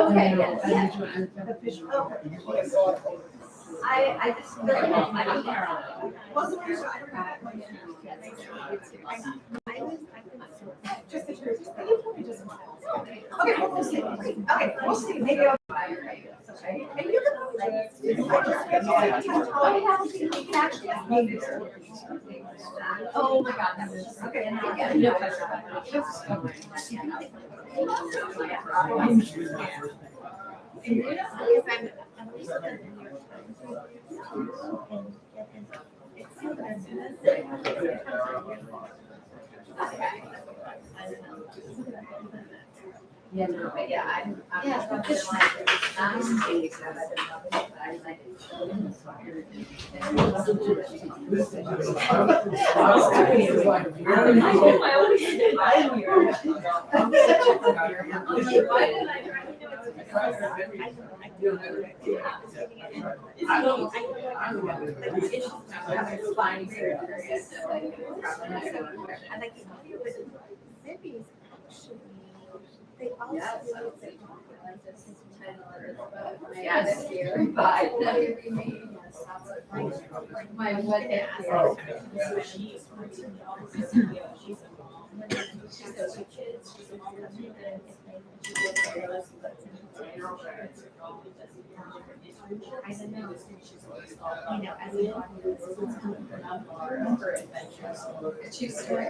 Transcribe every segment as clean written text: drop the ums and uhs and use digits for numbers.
Okay, yes. I just really want my Okay, we'll see. Okay, we'll see. Maybe I'll. And you oh my God, that was just okay. Yeah, no pressure. Yeah, no, but yeah, I'm just like, they also yes, but my wedding. I don't know. You know, as a Choose story.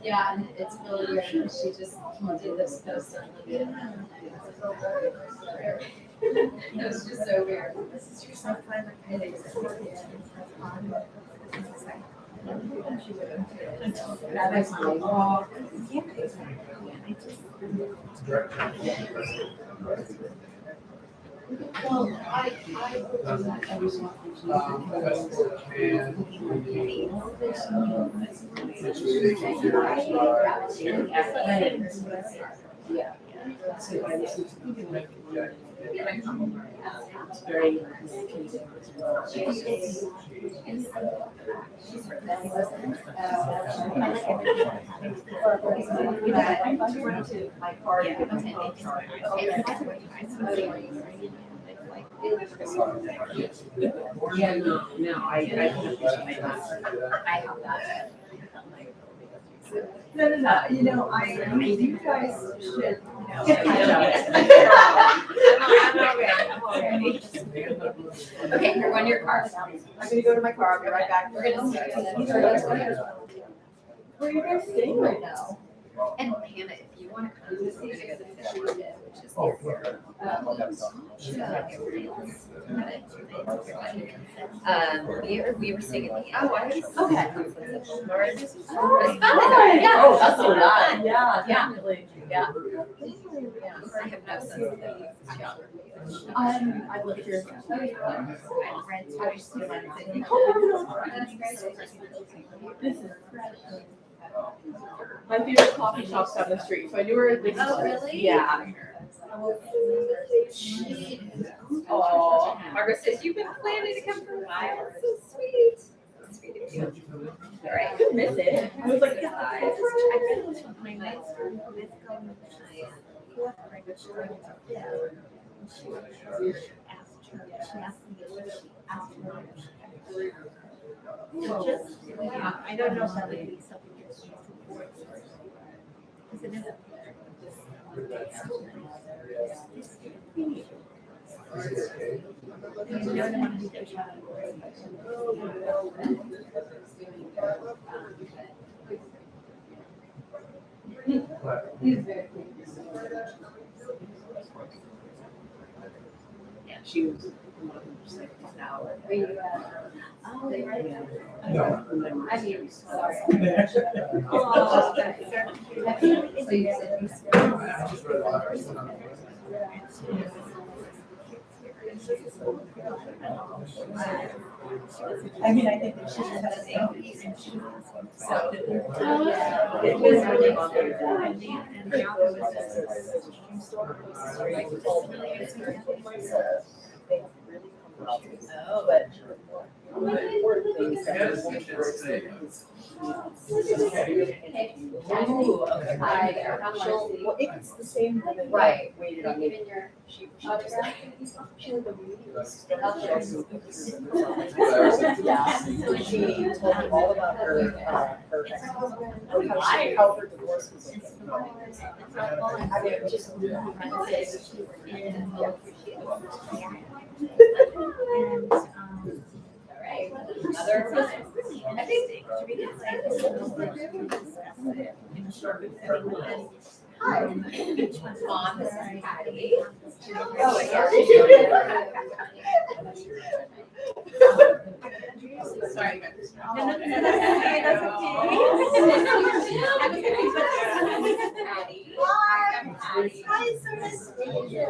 Yeah, and it's really weird. She just did this post on LinkedIn. It was just so weird. This is just so fun. That makes my walk. Well, I yeah. It's very confusing as well. My car. Yeah, no, I appreciate that. I have that. No, you know, you guys should. Okay, you're going to your car. I'm gonna go to my car, I'll be right back. We're gonna see. Where are you guys staying right now? And Hannah, if you want to come to see, we're gonna go to the fishing pit, which is we were staying at the end. Okay. Yeah. Oh, that's a lot. Yeah, definitely. Yeah. I have no sense of I've lived here. This is my favorite coffee shop's down the street, so I knew where it was. Oh, really? Yeah. Oh, Margaret says, you've been planning to come for a while. That's so sweet. Sweet of you. All right. I could miss it. I was like, I don't know if that would be something that's Yeah, she was just like an hour. Oh, they right. No. I mean, sorry. So you said I mean, I think that she has a so it was really and now there was this store. Oh, but important things that we want to Ooh, okay. well, if it's the same woman Right. that waited on me, she was like, she had the weirdest. Yeah, so she told me all about her ex-husband, how she felt her divorce was okay. I mean, just. All right, another time. I think. Hi. Mom, this is Patty. Oh, sorry. Patty. Hi. I'm Patty. Hi, so nice to meet you. Who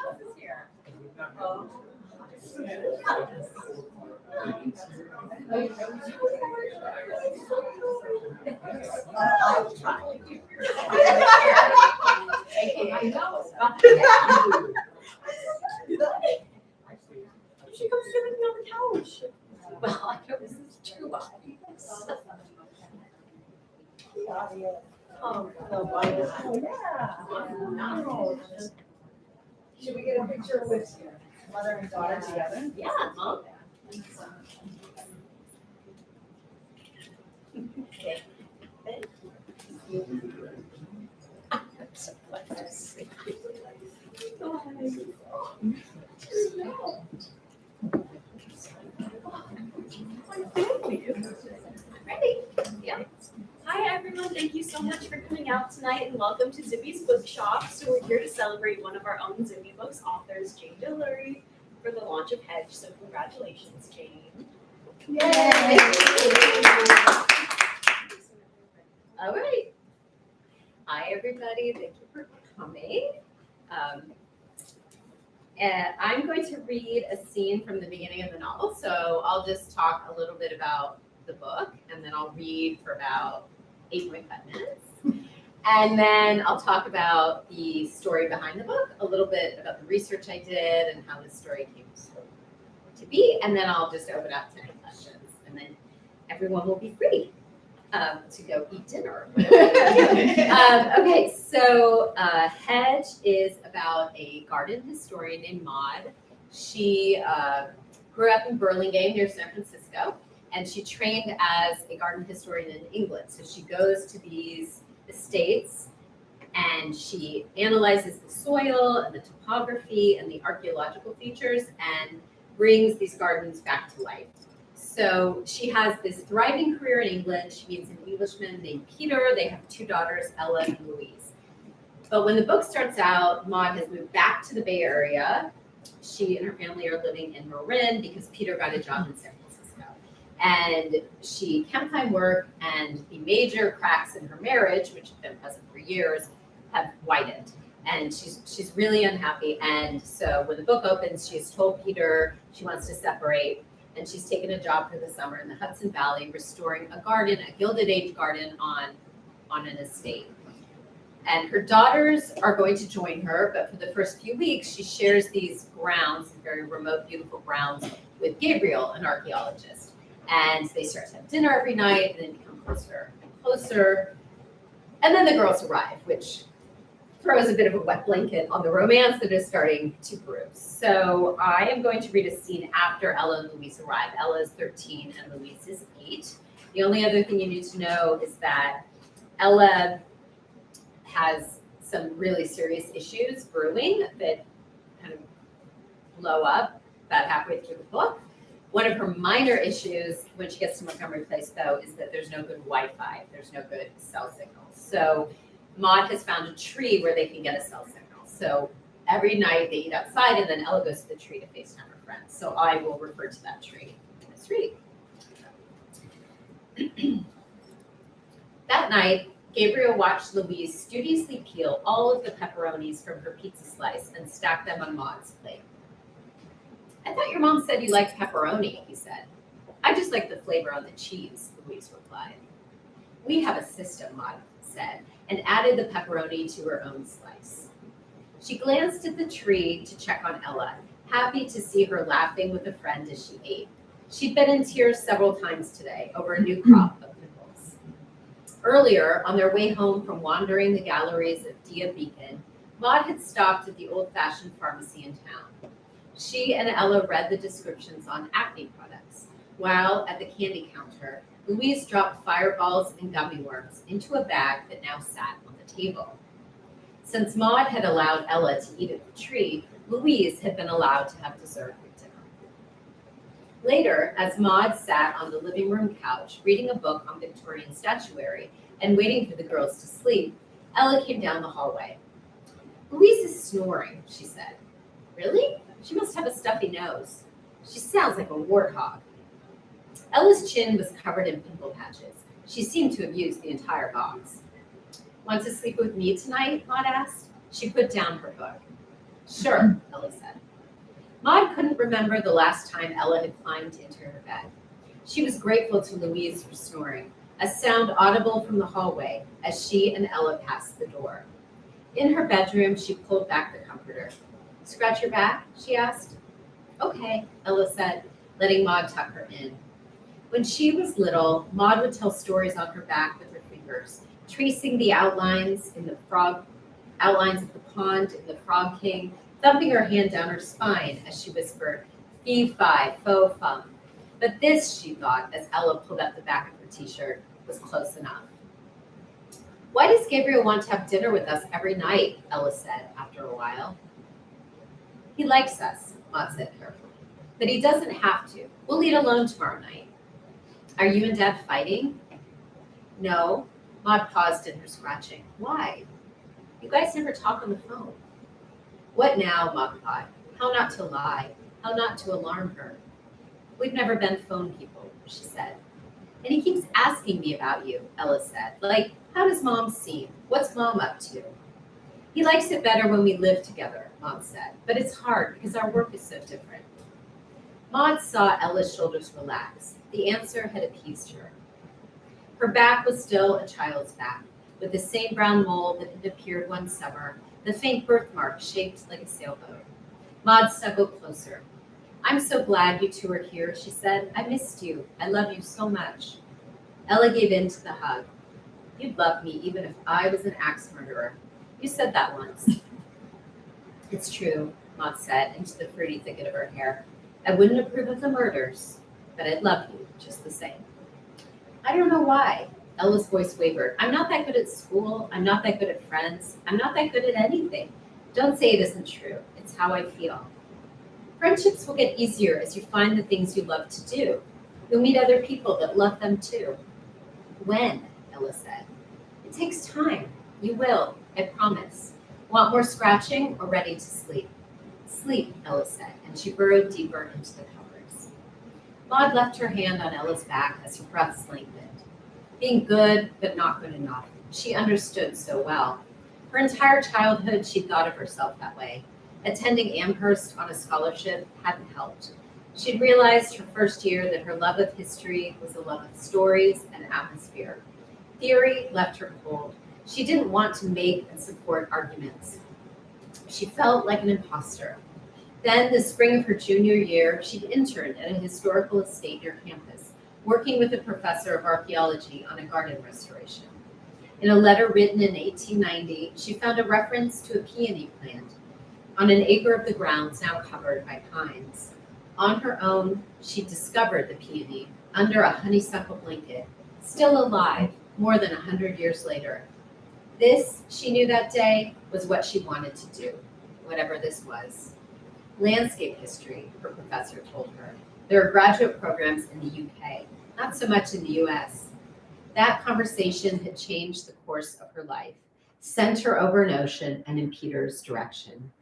else is here? Oh. I'll try. I know. She comes sitting me on the couch. Well, I know this is too much. Oh, yeah. Should we get a picture with mother and daughter together? Yeah, Mom. Ready? Yeah. Hi everyone, thank you so much for coming out tonight and welcome to Zibby's Bookshop. So we're here to celebrate one of our own Zibby Books authors, Jane Delury, for the launch of HEDGE. So congratulations, Jane. Yay! All right. Hi, everybody. Thank you for coming. And I'm going to read a scene from the beginning of the novel. So I'll just talk a little bit about the book, and then I'll read for about 8.5 minutes. And then I'll talk about the story behind the book, a little bit about the research I did and how this story came to be. And then I'll just open up to any questions. And then everyone will be free to go eat dinner. Okay, so HEDGE is about a garden historian named Maud. She grew up in Burlingame near San Francisco, and she trained as a garden historian in England. So she goes to these estates and she analyzes the soil and the topography and the archaeological features and brings these gardens back to life. So she has this thriving career in England. She meets an Englishman named Peter. They have 2 daughters, Ella and Louise. But when the book starts out, Maud has moved back to the Bay Area. She and her family are living in Marin because Peter got a job in San Francisco. And she can't find work, and the major cracks in her marriage, which have been present for years, have widened. And she's really unhappy. And so when the book opens, she's told Peter she wants to separate. And she's taken a job for the summer in the Hudson Valley, restoring a garden, a Gilded Age garden on an estate. And her daughters are going to join her, but for the first few weeks, she shares these grounds, very remote, beautiful grounds, with Gabriel, an archaeologist. And they start to have dinner every night, and then become closer and closer. And then the girls arrive, which throws a bit of a wet blanket on the romance that is starting to brew. So I am going to read a scene after Ella and Louise arrive. Ella is 13 and Louise is 8. The only other thing you need to know is that Ella has some really serious issues brewing that kind of blow up about halfway through the book. One of her minor issues when she gets to Montgomery Place, though, is that there's no good Wi-Fi. There's no good cell signal. So Maud has found a tree where they can get a cell signal. So every night they eat outside, and then Ella goes to the tree to FaceTime her friends. So I will refer to that tree in this reading. That night, Gabriel watched Louise studiously peel all of the pepperonis from her pizza slice and stack them on Maud's plate. "I thought your mom said you liked pepperoni," he said. "I just like the flavor on the cheese," Louise replied. "We have a system," Maud said, and added the pepperoni to her own slice. She glanced at the tree to check on Ella, happy to see her laughing with a friend as she ate. She'd been in tears several times today over a new crop of pimples. Earlier, on their way home from wandering the galleries of Dia Beacon, Maud had stopped at the old-fashioned pharmacy in town. She and Ella read the descriptions on acne products, while at the candy counter, Louise dropped fireballs and gummy worms into a bag that now sat on the table. Since Maud had allowed Ella to eat at the tree, Louise had been allowed to have dessert with dinner. Later, as Maud sat on the living room couch reading a book on Victorian statuary and waiting for the girls to sleep, Ella came down the hallway. "Louise is snoring," she said. "Really? She must have a stuffy nose. She sounds like a warthog." Ella's chin was covered in pimple patches. She seemed to have used the entire box. "Want to sleep with me tonight?" Maud asked. She put down her book. "Sure," Ella said. Maud couldn't remember the last time Ella had climbed into her bed. She was grateful to Louise for snoring, a sound audible from the hallway as she and Ella passed the door. In her bedroom, she pulled back the comforter. "Scratch your back?" she asked. "Okay," Ella said, letting Maud tuck her in. When she was little, Maud would tell stories on her back with her fingers, tracing the outlines of the pond in the Frog King, thumping her hand down her spine as she whispered, "Fee fi fo fum." But this, she thought, as Ella pulled up the back of her t-shirt, was close enough. "Why does Gabriel want to have dinner with us every night?" Ella said after a while. "He likes us," Maud said carefully, "but he doesn't have to. We'll eat alone tomorrow night." "Are you and Dad fighting?" "No." Maud paused in her scratching. "Why?" "You guys never talk on the phone." What now, Maud thought? How not to lie, how not to alarm her. "We've never been phone people," she said. "And he keeps asking me about you," Ella said. "Like, how does Mom seem? What's Mom up to?" "He likes it better when we live together," Maud said. "But it's hard because our work is so different." Maud saw Ella's shoulders relax. The answer had appeased her. Her back was still a child's back, with the same brown mole that had appeared one summer, the faint birthmark shaped like a sailboat. Maud snuggled closer. "I'm so glad you two are here," she said. "I missed you. I love you so much." Ella gave in to the hug. "You'd love me even if I was an axe murderer. You said that once." "It's true," Maud said into the fruity thicket of her hair. "I wouldn't approve of the murders, but I'd love you just the same." "I don't know why." Ella's voice wavered. "I'm not that good at school. I'm not that good at friends. I'm not that good at anything. Don't say it isn't true. It's how I feel." "Friendships will get easier as you find the things you love to do. You'll meet other people that love them too." "When?" Ella said. "It takes time. You will, I promise. Want more scratching or ready to sleep?" "Sleep," Ella said, and she burrowed deeper into the covers. Maud left her hand on Ella's back as her breaths lengthened. Being good, but not good enough. She understood so well. Her entire childhood, she thought of herself that way. Attending Amherst on a scholarship hadn't helped. She'd realized her first year that her love of history was a love of stories and atmosphere. Theory left her cold. She didn't want to make and support arguments. She felt like an imposter. Then, the spring of her junior year, she'd interned at a historical estate near campus, working with a professor of archaeology on a garden restoration. In a letter written in 1890, she found a reference to a peony plant on an acre of the grounds now covered by pines. On her own, she discovered the peony under a honeysuckle blanket, still alive more than 100 years later. This, she knew that day, was what she wanted to do, whatever this was. Landscape history, her professor told her. There are graduate programs in the UK, not so much in the US. That conversation had changed the course of her life, sent her over an ocean and in Peter's direction.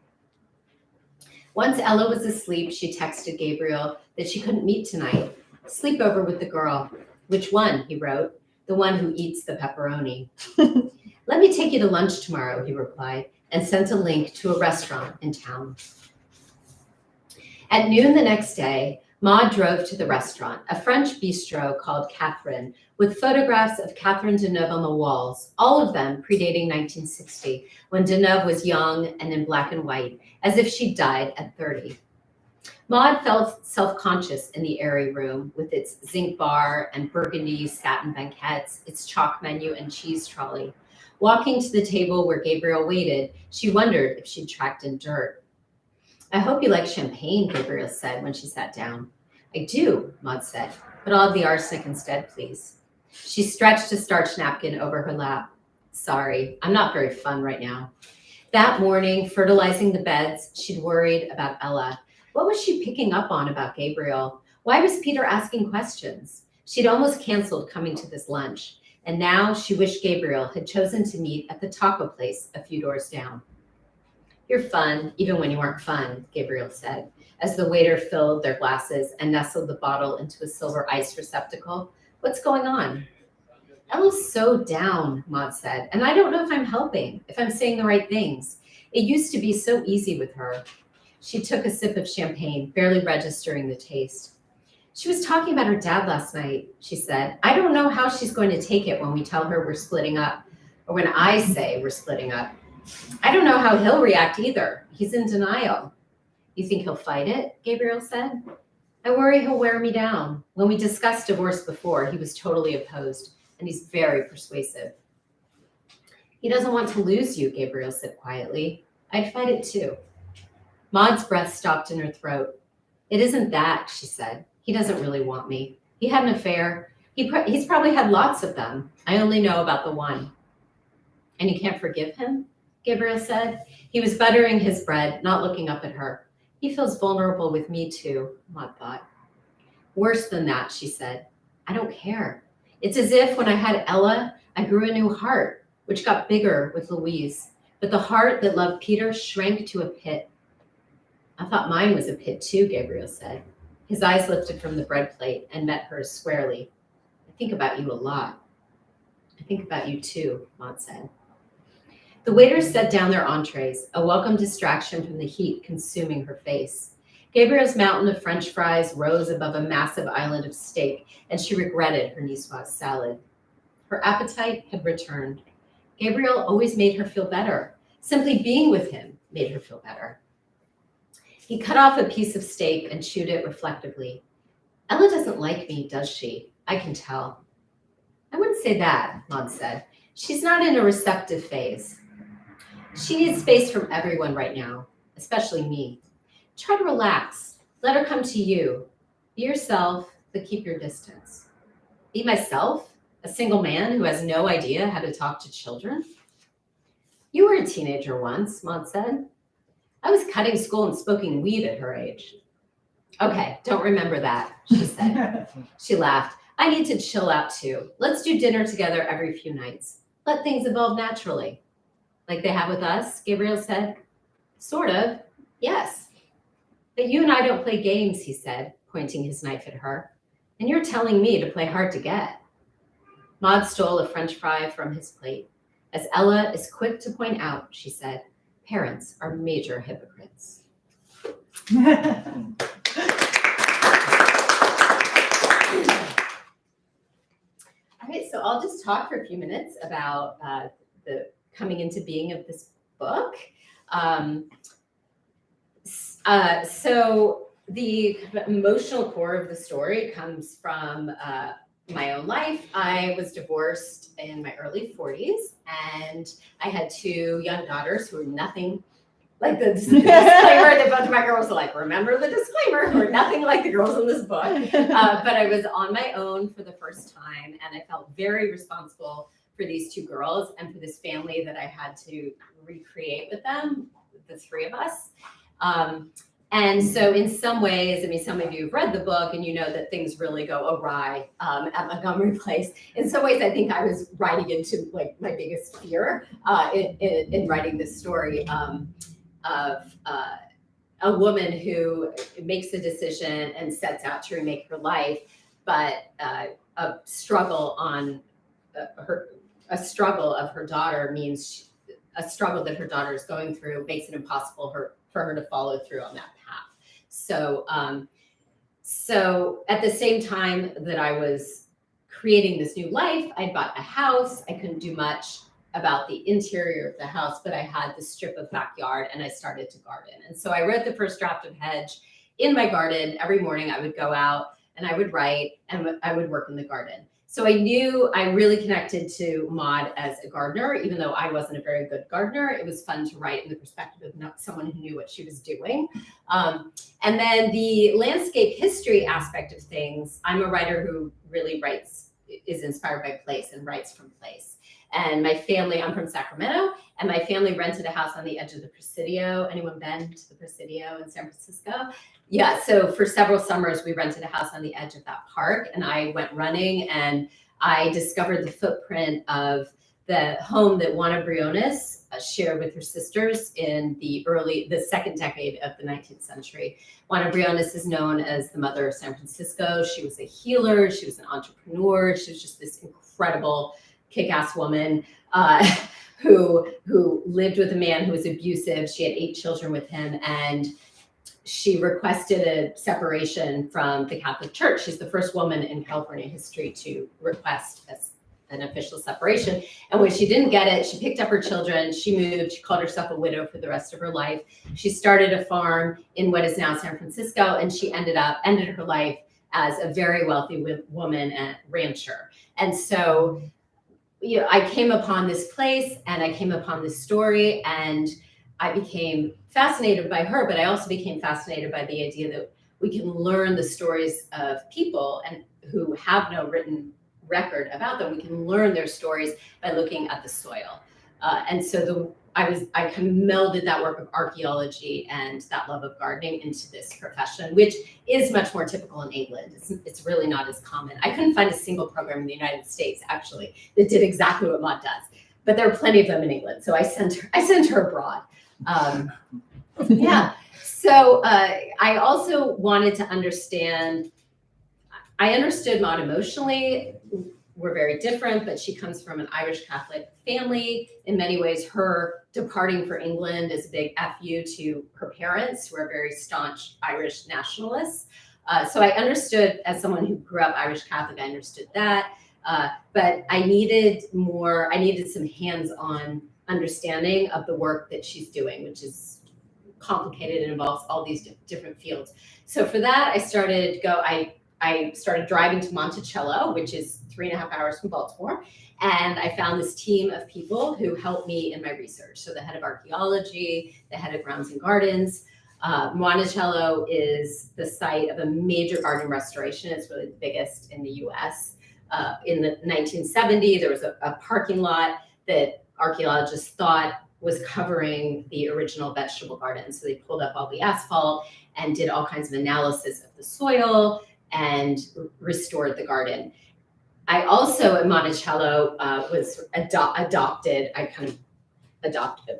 Once Ella was asleep, she texted Gabriel that she couldn't meet tonight. "Sleep over with the girl." "Which one?" he wrote. "The one who eats the pepperoni." "Let me take you to lunch tomorrow," he replied, and sent a link to a restaurant in town. At noon the next day, Maud drove to the restaurant, a French bistro called Catherine, with photographs of Catherine Deneuve on the walls, all of them predating 1960, when Deneuve was young and in black and white, as if she died at 30. Maud felt self-conscious in the airy room with its zinc bar and burgundy satin banquettes, its chalk menu and cheese trolley. Walking to the table where Gabriel waited, she wondered if she'd tracked in dirt. I hope you like champagne, Gabriel said when she sat down. I do, Maud said, but I'll have the arsenic instead, please. She stretched a starch napkin over her lap. Sorry, I'm not very fun right now. That morning, fertilizing the beds, she'd worried about Ella. What was she picking up on about Gabriel? Why was Peter asking questions? She'd almost canceled coming to this lunch, and now she wished Gabriel had chosen to meet at the taco place a few doors down. You're fun, even when you aren't fun, Gabriel said, as the waiter filled their glasses and nestled the bottle into a silver ice receptacle. What's going on? Ella's so down, Maud said, and I don't know if I'm helping, if I'm saying the right things. It used to be so easy with her. She took a sip of champagne, barely registering the taste. She was talking about her dad last night, she said. I don't know how she's going to take it when we tell her we're splitting up, or when I say we're splitting up. I don't know how he'll react either. He's in denial. You think he'll fight it? Gabriel said. I worry he'll wear me down. When we discussed divorce before, he was totally opposed, and he's very persuasive. He doesn't want to lose you, Gabriel said quietly. I'd fight it too. Maud's breath stopped in her throat. It isn't that, she said. He doesn't really want me. He had an affair. He's probably had lots of them. I only know about the one. And you can't forgive him? Gabriel said. He was buttering his bread, not looking up at her. He feels vulnerable with me too, Maud thought. Worse than that, she said. I don't care. It's as if when I had Ella, I grew a new heart, which got bigger with Louise. But the heart that loved Peter shrank to a pit. I thought mine was a pit too, Gabriel said. His eyes lifted from the bread plate and met hers squarely. I think about you a lot. I think about you too, Maud said. The waiters set down their entrees, a welcome distraction from the heat consuming her face. Gabriel's mountain of French fries rose above a massive island of steak, and she regretted her niçoise salad. Her appetite had returned. Gabriel always made her feel better. Simply being with him made her feel better. He cut off a piece of steak and chewed it reflectively. Ella doesn't like me, does she? I can tell. I wouldn't say that, Maud said. She's not in a receptive phase. She needs space from everyone right now, especially me. Try to relax. Let her come to you. Be yourself, but keep your distance. Be myself, a single man who has no idea how to talk to children? You were a teenager once, Maud said. I was cutting school and smoking weed at her age. Okay, don't remember that, she said. She laughed. I need to chill out too. Let's do dinner together every few nights. Let things evolve naturally. Like they have with us, Gabriel said. Sort of, yes. But you and I don't play games, he said, pointing his knife at her. And you're telling me to play hard to get. Maud stole a French fry from his plate. As Ella is quick to point out, she said, parents are major hypocrites. All right, so I'll just talk for a few minutes about the coming into being of this book. So the emotional core of the story comes from my own life. I was divorced in my early 40s, and I had two young daughters who were nothing like the disclaimer that both of my girls are like, remember the disclaimer, who are nothing like the girls in this book. But I was on my own for the first time, and I felt very responsible for these two girls and for this family that I had to recreate with them, the three of us. And so in some ways, I mean, some of you have read the book and you know that things really go awry at Montgomery Place. In some ways, I think I was writing into like my biggest fear in writing this story of a woman who makes a decision and sets out to remake her life, but a struggle of her daughter means a struggle that her daughter is going through makes it impossible for her to follow through on that path. So at the same time that I was creating this new life, I'd bought a house. I couldn't do much about the interior of the house, but I had this strip of backyard and I started to garden. And so I wrote the first draft of HEDGE in my garden every morning. I would go out and I would write and I would work in the garden. So I knew I really connected to Maud as a gardener, even though I wasn't a very good gardener. It was fun to write in the perspective of someone who knew what she was doing. And then the landscape history aspect of things, I'm a writer who really is inspired by place and writes from place. And my family, I'm from Sacramento, and my family rented a house on the edge of the Presidio. Anyone been to the Presidio in San Francisco? Yeah, so for several summers, we rented a house on the edge of that park, and I went running, and I discovered the footprint of the home that Juana Briones shared with her sisters in the second decade of the 19th century. Juana Briones is known as the mother of San Francisco. She was a healer, she was an entrepreneur, she was just this incredible kick-ass woman who lived with a man who was abusive. She had 8 children with him, and she requested a separation from the Catholic Church. She's the first woman in California history to request an official separation. And when she didn't get it, she picked up her children, she moved, she called herself a widow for the rest of her life. She started a farm in what is now San Francisco, and she ended her life as a very wealthy woman and rancher. And so, I came upon this place and I came upon this story, and I became fascinated by her, but I also became fascinated by the idea that we can learn the stories of people and who have no written record about them. We can learn their stories by looking at the soil. And so I kind of melded that work of archaeology and that love of gardening into this profession, which is much more typical in England. It's really not as common. I couldn't find a single program in the United States, actually, that did exactly what Maud does. But there are plenty of them in England. So I sent her abroad. Yeah. So I also wanted to understand, I understood Maud emotionally. We're very different, but she comes from an Irish Catholic family. In many ways, her departing for England is a big FU to her parents, who are very staunch Irish nationalists. So I understood, as someone who grew up Irish Catholic, I understood that. But I needed some hands-on understanding of the work that she's doing, which is complicated and involves all these different fields. So for that, I started driving to Monticello, which is 3.5 hours from Baltimore. And I found this team of people who helped me in my research. So the head of archaeology, the head of grounds and gardens. Monticello is the site of a major garden restoration. It's really the biggest in the US. In the 1970s, there was a parking lot that archaeologists thought was covering the original vegetable garden. So they pulled up all the asphalt and did all kinds of analysis of the soil and restored the garden. I also, at Monticello, was adopted. I kind of adopted,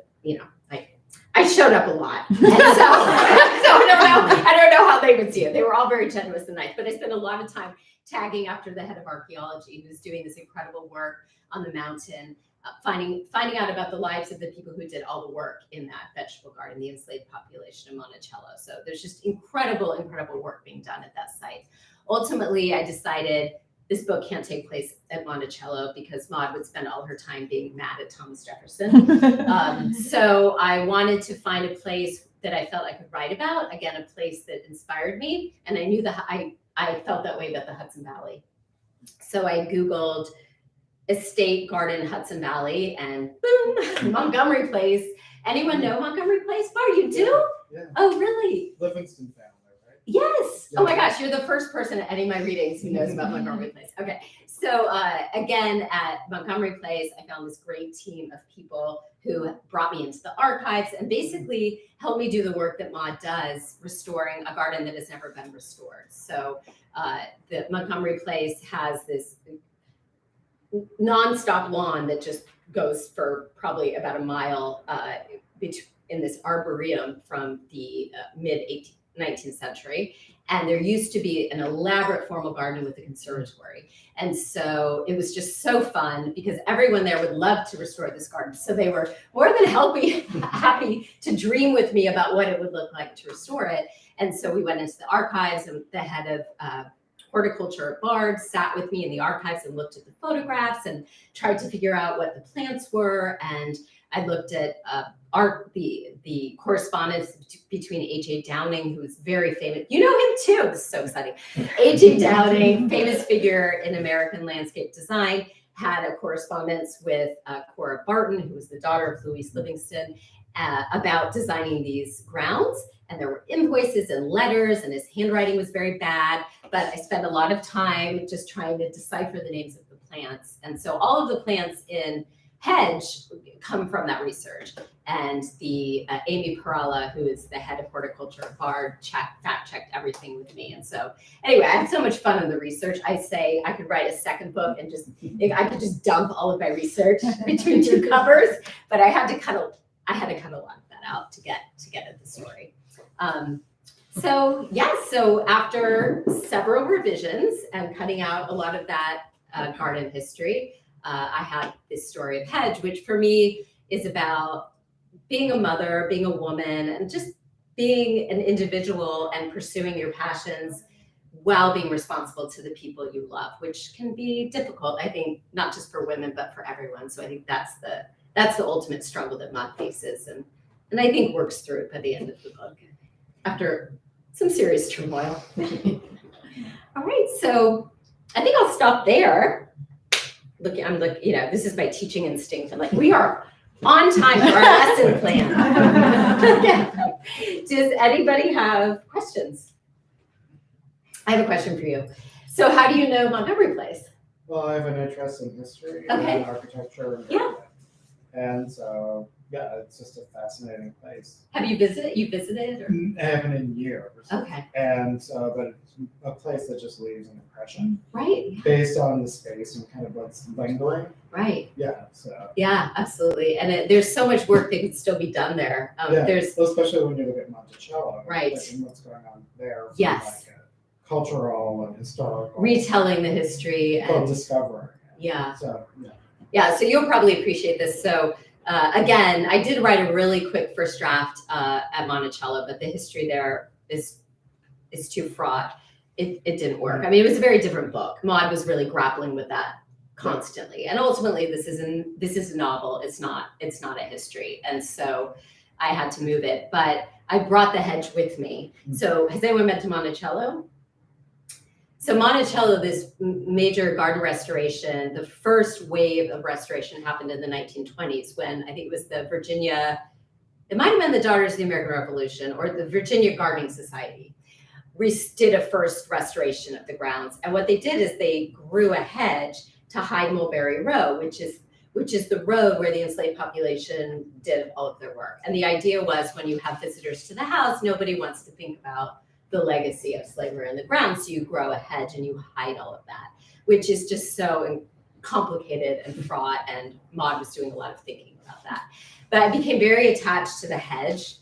I showed up a lot. And so I don't know how they would see it. They were all very generous and nice, but I spent a lot of time tagging after the head of archaeology, who's doing this incredible work on the mountain, finding out about the lives of the people who did all the work in that vegetable garden, the enslaved population of Monticello. So there's just incredible work being done at that site. Ultimately, I decided this book can't take place at Monticello because Maud would spend all her time being mad at Thomas Jefferson. So I wanted to find a place that I felt I could write about, again, a place that inspired me. And I knew that I felt that way about the Hudson Valley. So I Googled estate garden Hudson Valley and boom, Montgomery Place. Anyone know Montgomery Place? Bar, you do? Yeah. Oh, really? Livingston family, right? Yes. Yeah. Oh my gosh, you're the first person at any of my readings who knows about Montgomery Place. Okay. So again, at Montgomery Place, I found this great team of people who brought me into the archives and basically helped me do the work that Maud does, restoring a garden that has never been restored. So the Montgomery Place has this nonstop lawn that just goes for probably about a mile in this arboretum from the mid-19th century. And there used to be an elaborate formal garden with a conservatory. And so it was just so fun because everyone there would love to restore this garden. So they were more than happy to dream with me about what it would look like to restore it. And so we went into the archives, and the head of horticulture at Bard sat with me in the archives and looked at the photographs and tried to figure out what the plants were. And I looked at the correspondence between H.A. Downing, who was very famous. You know him too. This is so exciting. H.A. Downing, famous figure in American landscape design, had a correspondence with Cora Barton, who was the daughter of Louise Livingston, about designing these grounds. And there were invoices and letters, and his handwriting was very bad. But I spent a lot of time just trying to decipher the names of the plants. And so all of the plants in HEDGE come from that research. And the Amy Perala, who is the head of horticulture at Bard, fact-checked everything with me. And so anyway, I had so much fun on the research. I say I could write a second book and I could just dump all of my research between two covers, but I had to kind of lock that out to get at the story. So after several revisions and cutting out a lot of that garden history, I had this story of HEDGE, which for me is about being a mother, being a woman, and just being an individual and pursuing your passions while being responsible to the people you love, which can be difficult, I think, not just for women, but for everyone. So I think that's the ultimate struggle that Maud faces and I think works through by the end of the book after some serious turmoil. All right, so I think I'll stop there. I'm looking, this is my teaching instinct. I'm like, we are on time for our lesson plan. Does anybody have questions? I have a question for you. So how do you know Montgomery Place? Well, I have an interest in history Okay. and architecture. And Yeah. And so, yeah, it's just a fascinating place. Have you visited? You visited? Or? I haven't in years. Okay. And so, but it's a place that just leaves an impression Right. based on the space and kind of what's lingering. Right. Yeah, so. Yeah, absolutely. And there's so much work that could still be done there. Yeah, There's well, especially when you look at Monticello. Right. Like, and what's going on there. From Yes. Like a cultural and historical. retelling the history and discovering. yeah. So, yeah. Yeah, so you'll probably appreciate this. So again, I did write a really quick first draft at Monticello, but the history there is too fraught. It didn't work. I mean, it was a very different book. Maud was really grappling with that constantly. And ultimately this is a novel. It's not a history. And so I had to move it. But I brought the HEDGE with me. So has anyone been to Monticello? So Monticello, this major garden restoration, the first wave of restoration happened in the 1920s when I think it was the Virginia, it might have been the Daughters of the American Revolution or the Virginia Gardening Society did a first restoration of the grounds. And what they did is they grew a hedge to hide Mulberry Row, which is the road where the enslaved population did all of their work. And the idea was when you have visitors to the house, nobody wants to think about the legacy of slavery in the ground. So you grow a hedge and you hide all of that, which is just so complicated and fraught. And Maud was doing a lot of thinking about that. But I became very attached to the hedge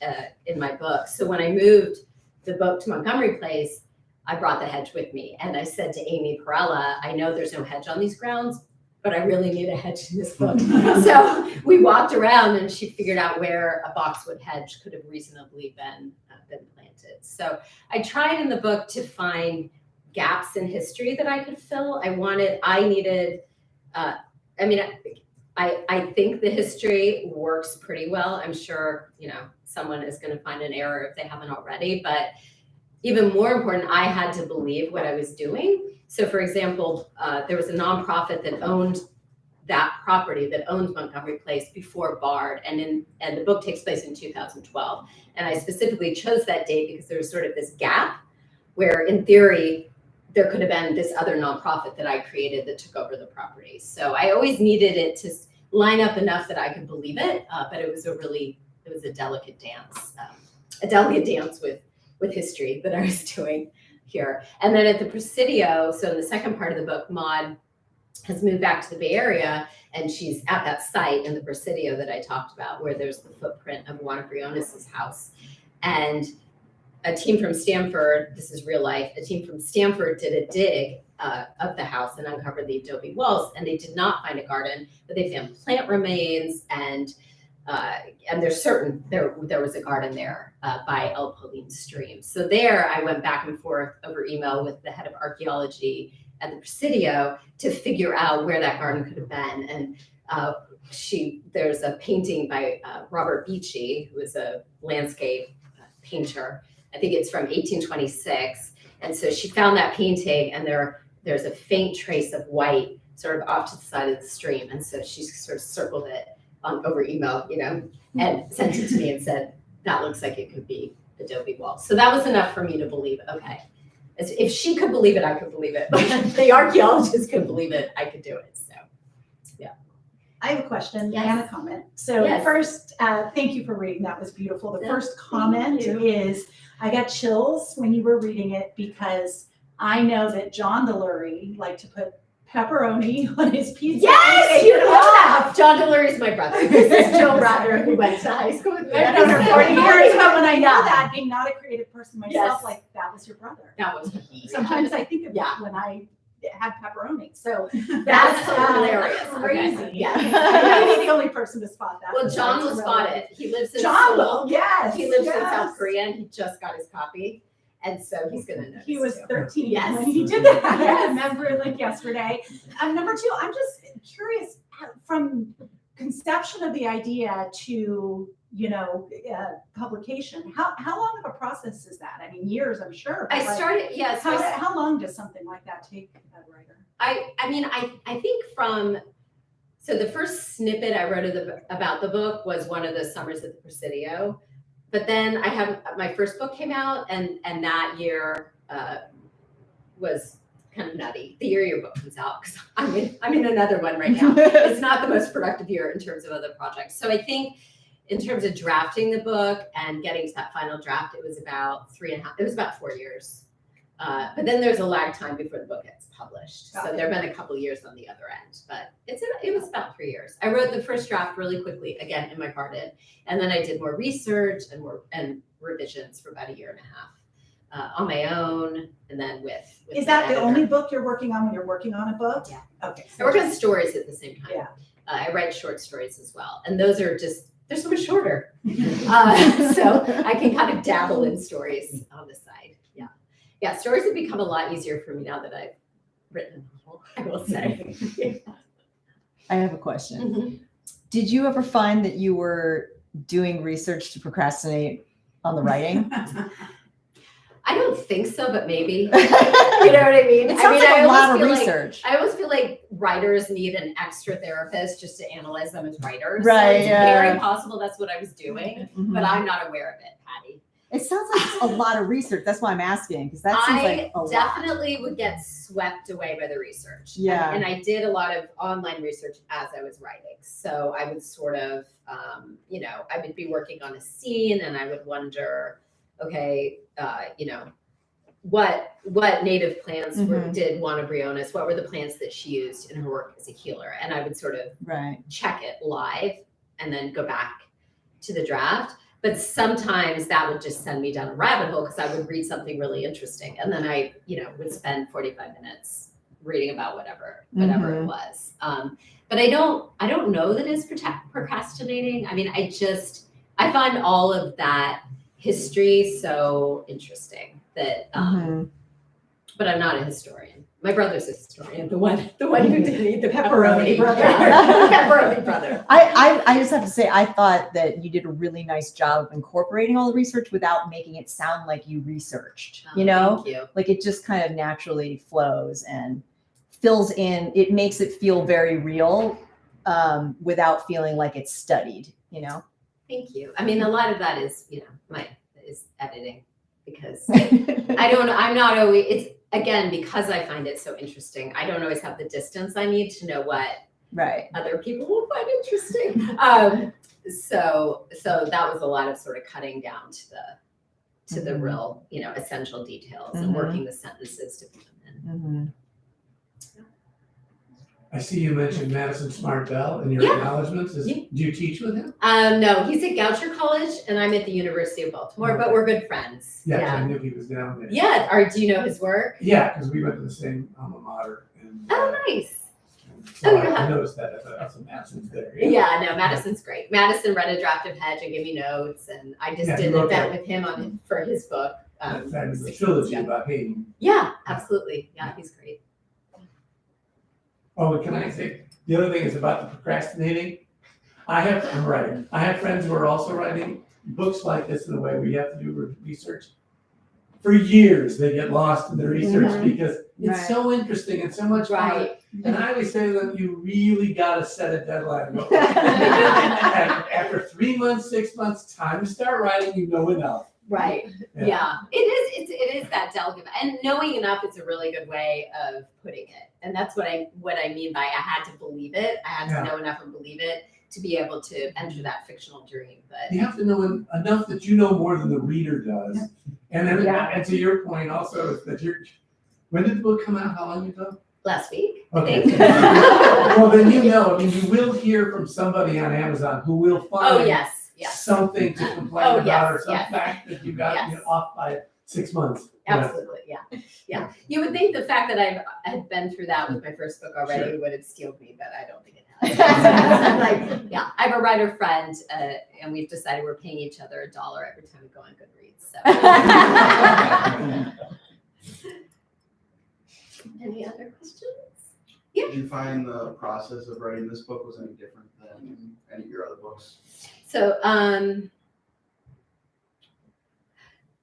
in my book. So when I moved the book to Montgomery Place, I brought the hedge with me. And I said to Amy Perala, I know there's no hedge on these grounds, but I really need a hedge in this book. So we walked around and she figured out where a boxwood hedge could have reasonably been planted. So I tried in the book to find gaps in history that I could fill. I think the history works pretty well. I'm sure, someone is going to find an error if they haven't already, but even more important, I had to believe what I was doing. So for example, there was a nonprofit that owned that property, that owned Montgomery Place before Bard, and the book takes place in 2012. And I specifically chose that date because there was sort of this gap where in theory, there could have been this other nonprofit that I created that took over the property. So I always needed it to line up enough that I could believe it, but it was a delicate dance, with history that I was doing here. And then at the Presidio, so in the second part of the book, Maud has moved back to the Bay Area, and she's at that site in the Presidio that I talked about, where there's the footprint of Juana Briones' house. And a team from Stanford, this is real life, a team from Stanford did a dig of the house and uncovered the adobe walls, and they did not find a garden, but they found plant remains, and there's certain there was a garden there by El Pauline Stream. So there I went back and forth over email with the head of archaeology at the Presidio to figure out where that garden could have been. And there's a painting by Robert Beachy, who is a landscape painter. I think it's from 1826. And so she found that painting, and there's a faint trace of white sort of off to the side of the stream. And so she sort of circled it over email, and sent it to me and said, that looks like it could be adobe wall. So that was enough for me to believe, okay, if she could believe it, I could believe it. If the archaeologist could believe it, I could do it. So, yeah. I have a question Yes. and a comment. So Yes. first, thank you for reading. That was beautiful. The first comment is, I got chills when you were reading it because I know that John Delury liked to put pepperoni on his pizza. Yes, you know that. John Delury is my brother. This is Joe Rather, who went to high school with me. I've known her 40 years, but when I know that, being not a creative person myself, Yes. like that was your brother. That was me. Sometimes I think of Yeah. that when I had pepperoni. So That's hilarious. Crazy. Okay. Yeah. I may be the only person to spot that. Well, John will That's spot relevant. it. He lives in John Seoul. will, yes. He lives in yes. South Korea, and he just got his copy, and so he's gonna know. He was 13 Yes. when he did that. Yes. I remember it like yesterday. Number two, I'm just curious from conception of the idea to, publication, how long of a process is that? I mean, years, I'm sure. but I like, started, yes. how long does something like that take a writer? I think so the first snippet I wrote about the book was one of the summers at the Presidio, but then my first book came out, and that year was kind of nutty. The year your book comes out, because I'm in another one right now. It's not the most productive year in terms of other projects. So I think in terms of drafting the book and getting to that final draft, it was about 4 years. But then there's a lag time before the book gets published. So there have been a couple of years on the other end, but it was about 3 years. I wrote the first draft really quickly, again, in my garden. And then I did more research and revisions for about 1.5 years on my own. And then with Is my that the editor. only book you're working on when you're working on a book? Yeah. Okay. I work on stories at the same time. Yeah. I write short stories as well. And those are they're so much shorter. So I can kind of dabble in stories on the side. Yeah. Yeah, stories have become a lot easier for me now that I've written a novel, I will say. I have a question. Mhm. Did you ever find that you were doing research to procrastinate on the writing? I don't think so, but maybe. You know what I mean? It sounds like a lot of always feel research. I always feel like writers need an extra therapist just to analyze them as writers. Right, So it's yeah. very possible that's what I was doing, Mhm. but I'm not aware of it, Patty. It sounds like it's a lot of research. That's why I'm asking, because that seems like a lot. definitely would get swept away by the research. Yeah. And I did a lot of online research as I was writing. So I would sort of, I would be working on a scene and I would wonder, okay, what native plants did Juana Briones, what were the plants that she used in her work as a healer? And I would sort of Right. check it live and then go back to the draft. But sometimes that would just send me down a rabbit hole because I would read something really interesting. And then I, would spend 45 minutes reading about whatever it was. But I don't know that it's procrastinating. I mean, I find all of that history so interesting that, but I'm not a historian. My brother's a historian, the one who did eat the pepperoni brother. Yeah, pepperoni brother. I just have to say, I thought that you did a really nice job of incorporating all the research without making it sound like you researched, Thank you. Like it just kind of naturally flows and fills in. It makes it feel very real without feeling like it's studied, Thank you. I mean, a lot of that is, is editing because I'm not always, it's again, because I find it so interesting. I don't always have the distance I need to know what Right. other people will find interesting. So that was a lot of sort of cutting down to the real, essential details and working the sentences to put them in. I see you mentioned Madison Smart Bell in your Yeah. acknowledgements. Do you teach with him? No, he's at Goucher College and I'm at the University of Baltimore, but we're good friends. Yeah, 'cause I Yeah. knew he was down there. Yeah. Do you know his work? Yeah, because we went to the same alma mater. And, Oh, nice. so Oh, I yeah. noticed that. I thought, that's a Madison's there. Yeah, no, Madison's great. Madison read a draft of Hedge and gave me notes, and I just Yeah, did he an wrote event that. with him for his book. That fabulous 6 months trilogy ago. about Haiti. Yeah, absolutely. Yeah, he's great. Oh, and can I say, the other thing is about the procrastinating. I'm writing. I have friends who are also writing books like this in a way where you have to do research. For years, they get lost in the research because it's Right. so interesting and so much fun. Right. And I always say that you really gotta set a deadline. After 3 months, 6 months, time to start writing, you know enough. Right. Yeah. Yeah. It is that delicate, and knowing enough is a really good way of putting it. And that's what I mean by I had to believe it. I had to know enough and believe it to be able to enter that fictional dream. But You have to know enough that you know more than the reader does. And then, and to your point also, is that when did the book come out? How long ago? last week, Okay. I think. Well, then you know, I mean, you will hear from somebody on Amazon who will Oh, find yes. something to complain Oh, about or yes, some yes. fact that you got Yes. off by 6 months. Yeah. Absolutely, yeah. You would think the fact that I had been through that with my first book already Sure. would have steeled me, but I don't think it has. Like, yeah, I have a writer friend, and we've decided we're paying each other $1 every time we go on Goodreads. So. Any other questions? Did you find the process of writing this book was any different than any of your other books? So,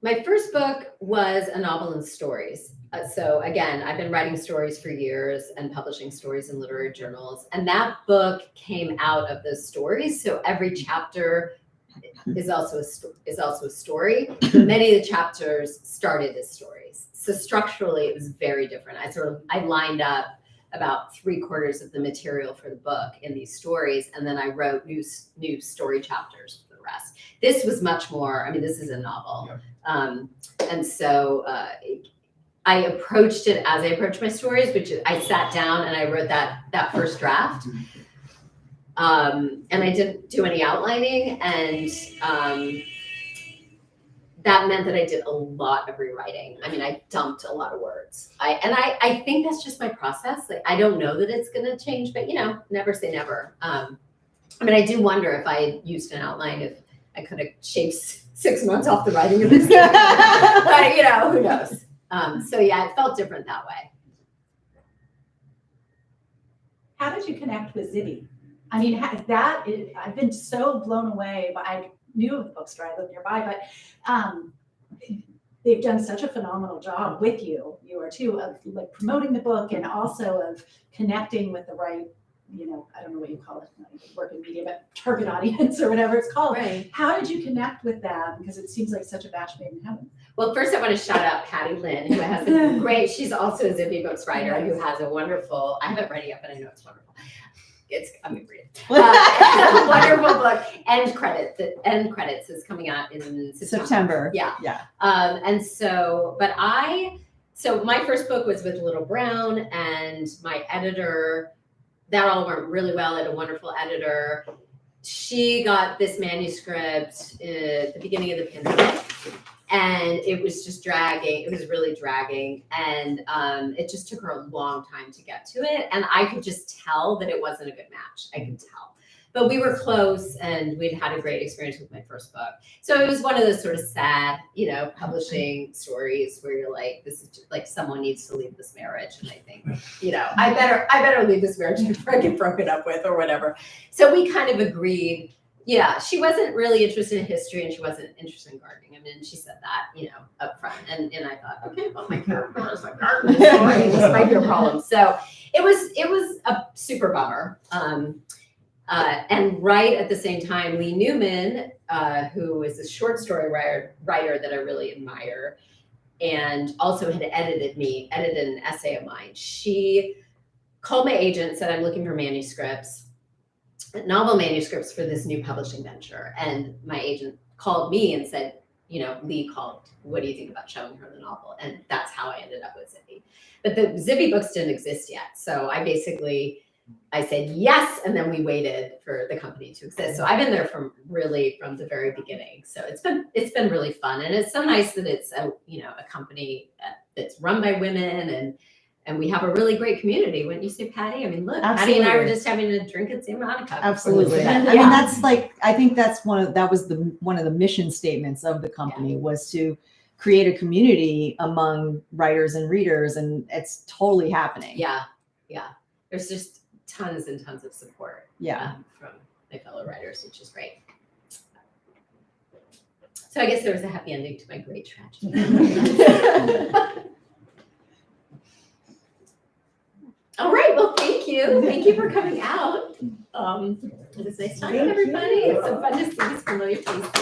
my first book was a novel and stories. So again, I've been writing stories for years and publishing stories in literary journals. And that book came out of those stories. So every chapter is also a story. But many of the chapters started as stories. So structurally, it was very different. I lined up about 3/4 of the material for the book in these stories, and then I wrote new story chapters for the rest. This was much more. I mean, this is a novel. Yep. And so I approached it as I approached my stories, which is I sat down and I wrote that first draft. And I didn't do any outlining, and that meant that I did a lot of rewriting. I mean, I dumped a lot of words. I think that's just my process. Like, I don't know that it's gonna change, but never say never. I mean, I do wonder if I had used an outline, if I could have shaved 6 months off the writing of this. But who knows? So yeah, it felt different that way. How did you connect with Zibby? I mean, I've been so blown away. But I knew of the bookstore, I live nearby, but they've done such a phenomenal job with you are too, of like promoting the book and also of connecting with the right, I don't know what you call it, work in media, but target audience or whatever it's called. Right. How did you connect with them? Because it seems like such a match made in heaven. Well, first I want to shout out Patty Lynn, who has a great, she's also a Zibby Books writer, who has a wonderful, I haven't read it yet, but I know it's wonderful. I'm gonna read it. Wonderful book. End credits is coming out in September. Yeah. And so, so my first book was with Little Brown, and my editor, that all went really well. I had a wonderful editor. She got this manuscript at the beginning of the pandemic, and it was just dragging. It was really dragging, and it just took her a long time to get to it. And I could just tell that it wasn't a good match. I could tell. But we were close, and we'd had a great experience with my first book. So it was one of those sort of sad, publishing stories where you're like, this is just, like, someone needs to leave this marriage, and I think, I better leave this marriage before I get broken up with or whatever. So we kind of agreed. Yeah, she wasn't really interested in history, and she wasn't interested in gardening. I mean, she said that, up front. And I thought, okay, well, my character is a gardening story. This might be a problem. So it was a super bummer. And right at the same time, Lee Newman, who is a short story writer that I really admire, and also had edited an essay of mine. She called my agent, said, I'm looking for novel manuscripts for this new publishing venture. And my agent called me and said, Lee called, what do you think about showing her the novel? And that's how I ended up with Zibby. But the Zibby books didn't exist yet. So I said yes, and then we waited for the company to exist. So I've been there from the very beginning. So it's been really fun, and it's so nice that it's a company that's run by women, and we have a really great community. Wouldn't you say, Patty? I mean, look, Absolutely. Patty and I were just having a drink at Santa Monica. Absolutely. Yeah. I mean, that's I think that's one of the mission statements of the company was to create a community among writers and readers, and it's totally happening. Yeah. there's just tons and tons of support. Yeah. From my fellow writers, which is great. So I guess there was a happy ending to my great tragedy. All right, well, thank you. Thank you for coming out. It was nice talking to everybody. It's so fun to see these familiar faces.